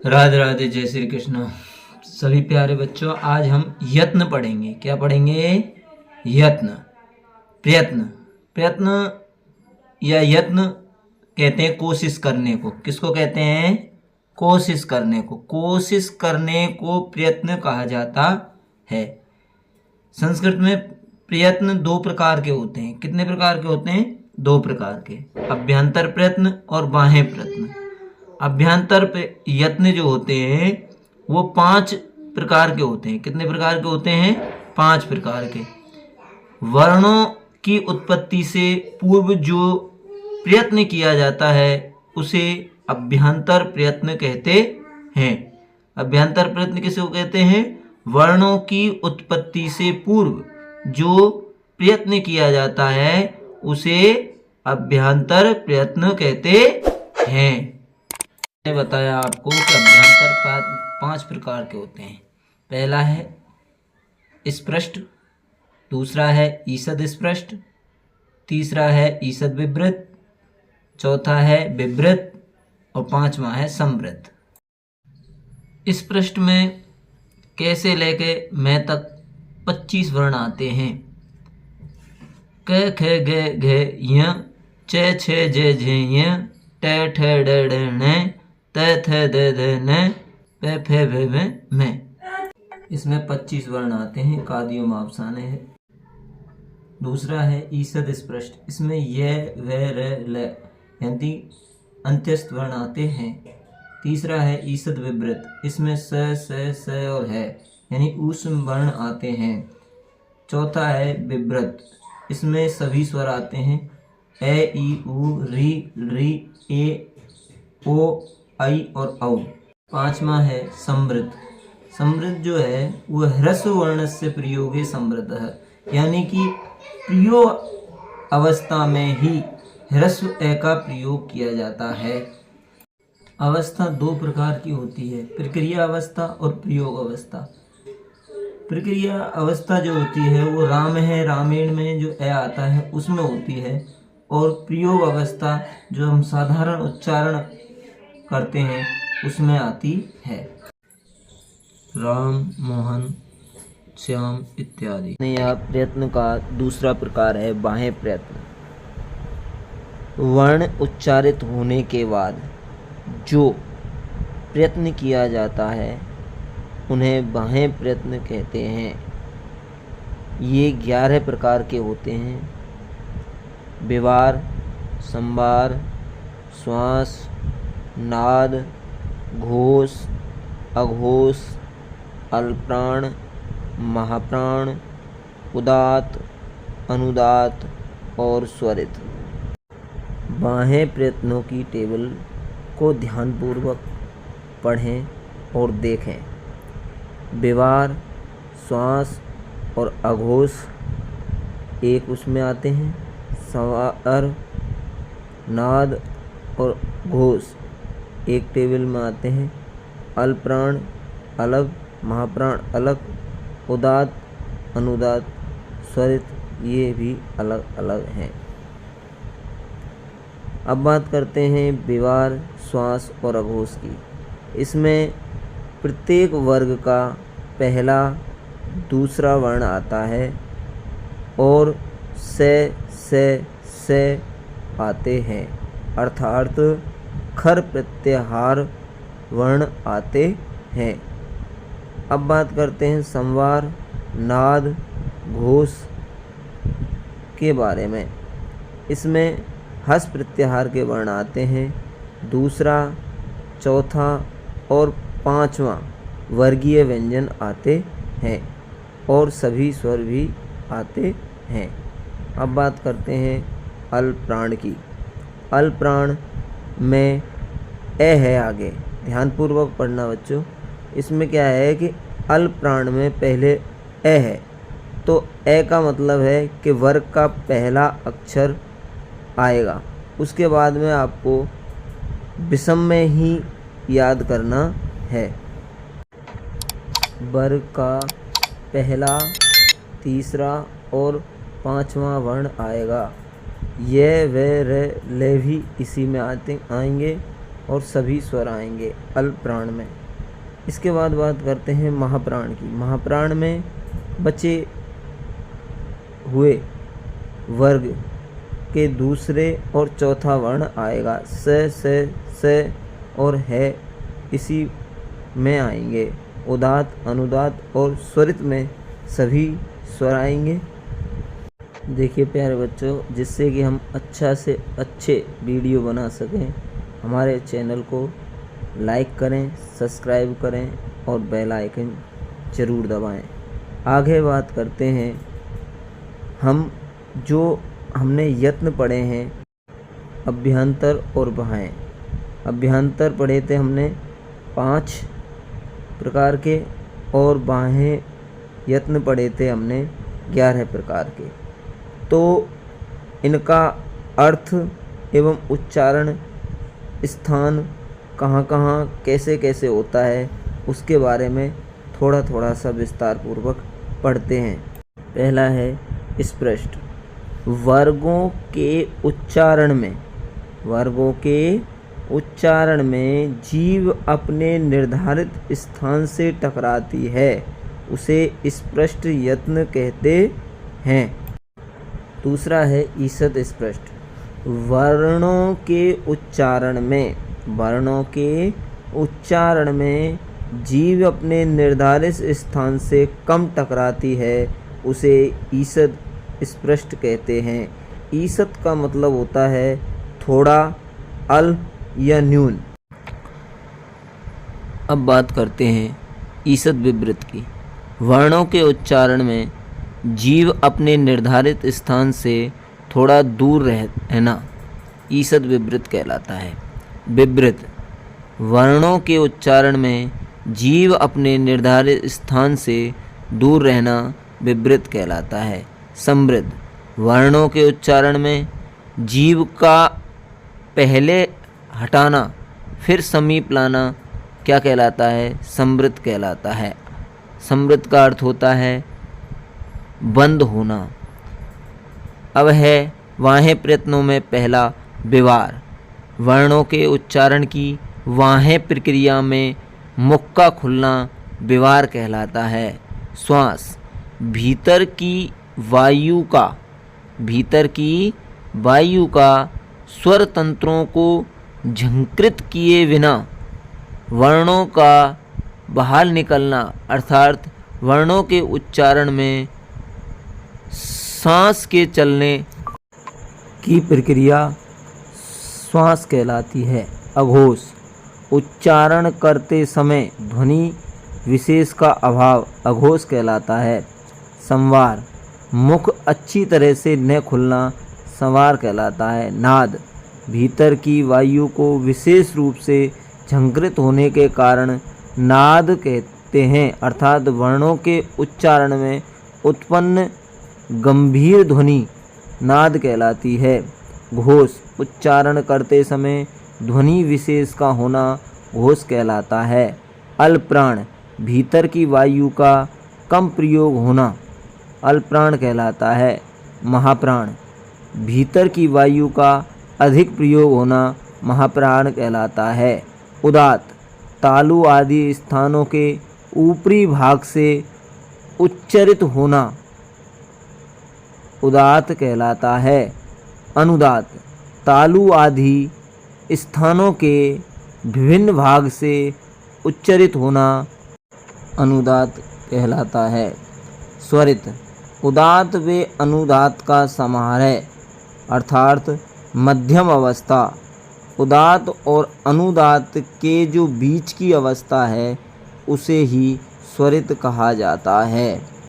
राधे राधे, जय श्री कृष्ण। सभी प्यारे बच्चों, आज हम यत्न पढ़ेंगे। क्या पढ़ेंगे? यत्न, प्रयत्न। प्रयत्न या यत्न कहते हैं कोशिश करने को। किसको कहते हैं? कोशिश करने को। कोशिश करने को प्रयत्न कहा जाता है। संस्कृत में प्रयत्न दो प्रकार के होते हैं। कितने प्रकार के होते हैं? दो प्रकार के, अभ्यंतर प्रयत्न और बाह्य प्रयत्न। अभ्यंतर यत्न जो होते हैं वो 5 प्रकार के होते हैं। कितने प्रकार के होते हैं? 5 प्रकार के। वर्णों की उत्पत्ति से पूर्व जो प्रयत्न किया जाता है उसे अभ्यंतर प्रयत्न कहते हैं। अभ्यंतर प्रयत्न किसे कहते हैं? वर्णों की उत्पत्ति से पूर्व जो प्रयत्न किया जाता है उसे अभ्यंतर प्रयत्न कहते हैं। मैंने बताया आपको कि अभ्यंतर 5 प्रकार के होते हैं। पहला है स्पृष्ट, दूसरा है ईषद स्पृष्ट, तीसरा है ईषद विवृत, चौथा है विवृत और 5वां है संवृत। स्पृष्ट में कैसे लेके मैं तक 25 वर्ण आते हैं। क ख ग घ य च छ ज झ य ट ठ ड ढ ण त थ द ध न प फ भ भ म। इसमें 25 वर्ण आते हैं। कादियों में अफसाने है। दूसरा है ईषद स्पृष्ट। इसमें य व र ल यानी अंत्यस्थ वर्ण आते हैं। तीसरा है ईषद विवृत। इसमें स और है यानी ऊष्म वर्ण आते हैं। चौथा है विवृत। इसमें सभी स्वर आते हैं। ए ई उ री री ए ओ आई और औ। 5वां है संवृत। संवृत जो है वह ह्रस्व वर्ण से प्रयोगे संवृत है, यानी कि प्रयोग अवस्था में ही ह्रस्व ए का प्रयोग किया जाता है। अवस्था 2 प्रकार की होती है, प्रक्रिया अवस्था और प्रयोग अवस्था। प्रक्रिया अवस्था जो होती है वो रामायण में जो ए आता है उसमें होती है, और प्रयोग अवस्था जो हम साधारण उच्चारण करते हैं उसमें आती है। राम, मोहन, श्याम इत्यादि। यह प्रयत्न का दूसरा प्रकार है बाह्य प्रयत्न। वर्ण उच्चारित होने के बाद जो प्रयत्न किया जाता है उन्हें बाह्य प्रयत्न कहते हैं। ये 11 प्रकार के होते हैं। विवार, संवार, श्वास, नाद, घोष, अघोष, अल्पप्राण, महाप्राण, उदात्त, अनुदात्त और स्वरित। बाह्य प्रयत्नों की टेबल को ध्यानपूर्वक पढ़ें और देखें। विवार, श्वास और अघोष एक उसमें आते हैं। संवार, नाद और घोष एक टेबल में आते हैं। अल्पप्राण अलग, महाप्राण अलग, उदात्त, अनुदात्त, स्वरित ये भी अलग अलग हैं। अब बात करते हैं विवार, श्वास और अघोष की। इसमें प्रत्येक वर्ग का पहला दूसरा वर्ण आता है और से आते हैं, अर्थात खर प्रत्याहार वर्ण आते हैं। अब बात करते हैं संवार, नाद, घोष के बारे में। इसमें हस प्रत्याहार के वर्ण आते हैं। दूसरा, चौथा और 5वां वर्गीय व्यंजन आते हैं और सभी स्वर भी आते हैं। अब बात करते हैं अल्पप्राण की। अल्पप्राण में ए है आगे, ध्यानपूर्वक पढ़ना बच्चों। इसमें क्या है कि अल्पप्राण में पहले ए है, तो ए का मतलब है कि वर्ग का पहला अक्षर आएगा। उसके बाद में आपको विषम में ही याद करना है। वर्ग का पहला, तीसरा और 5वां वर्ण आएगा। ये वे रे ले भी इसी में आएंगे। और सभी स्वर आएंगे अल्प प्राण में। इसके बाद बात करते हैं महाप्राण की। महाप्राण में बचे हुए वर्ग के दूसरे और चौथा वर्ण आएगा। स और है इसी में आएंगे। उदात, अनुदात और स्वरित में सभी स्वर आएंगे। देखिए प्यारे बच्चों, जिससे कि हम अच्छा से अच्छे वीडियो बना सकें, हमारे चैनल को लाइक करें, सब्सक्राइब करें और बेल आइकन ज़रूर दबाएं। आगे बात करते हैं हम जो हमने यत्न पढ़े हैं, अभ्यंतर और बाहें। अभ्यंतर पढ़े थे हमने 5 प्रकार के और बाहें यत्न पढ़े थे हमने 11 प्रकार के। तो इनका अर्थ एवं उच्चारण, स्थान कहाँ कहाँ कैसे कैसे होता है, उसके बारे में थोड़ा थोड़ा सा विस्तार पूर्वक पढ़ते हैं। पहला है स्पष्ट। वर्गों के उच्चारण में जीव अपने निर्धारित स्थान से टकराती है, उसे स्पष्ट यत्न कहते हैं। दूसरा है ईषद स्पष्ट। वर्णों के उच्चारण में जीव अपने निर्धारित स्थान से कम टकराती है, उसे ईषद स्पष्ट कहते हैं। ईषद का मतलब होता है थोड़ा, अल्प या न्यून। अब बात करते हैं ईषद विवृत की। वर्णों के उच्चारण में जीव अपने निर्धारित स्थान से थोड़ा दूर रहना ईषद विवृत कहलाता है। विवृत। वर्णों के उच्चारण में जीव अपने निर्धारित स्थान से दूर रहना विवृत कहलाता है। समृद्ध। वर्णों के उच्चारण में जीव का पहले हटाना फिर समीप लाना क्या कहलाता है? समृद्ध कहलाता है। समृद्ध का अर्थ होता है बंद होना। अब है वाहें प्रयत्नों में पहला विवार। वर्णों के उच्चारण की वाहें प्रक्रिया में मुख का खुलना विवार कहलाता है। श्वास। भीतर की वायु का स्वर तंत्रों को झंकृत किए बिना वर्णों का बाहर निकलना, अर्थात वर्णों के उच्चारण में सांस के चलने की प्रक्रिया श्वास कहलाती है। अघोष। उच्चारण करते समय ध्वनि विशेष का अभाव अघोष कहलाता है। संवार। मुख अच्छी तरह से न खुलना संवार कहलाता है। नाद। भीतर की वायु को विशेष रूप से झंकृत होने के कारण नाद कहते हैं, अर्थात वर्णों के उच्चारण में उत्पन्न गंभीर ध्वनि नाद कहलाती है। घोष। उच्चारण करते समय ध्वनि विशेष का होना घोष कहलाता है। अल्पप्राण। भीतर की वायु का कम प्रयोग होना अल्पप्राण कहलाता है। महाप्राण। भीतर की वायु का अधिक प्रयोग होना महाप्राण कहलाता है। उदात। तालु आदि स्थानों के ऊपरी भाग से उच्चरित होना उदात कहलाता है। अनुदात। तालु आदि स्थानों के विभिन्न भाग से उच्चरित होना अनुदात कहलाता है। स्वरित। उदात व अनुदात का समाहार है, अर्थात मध्यम अवस्था। उदात और अनुदात के जो बीच की अवस्था है उसे ही स्वरित कहा जाता है।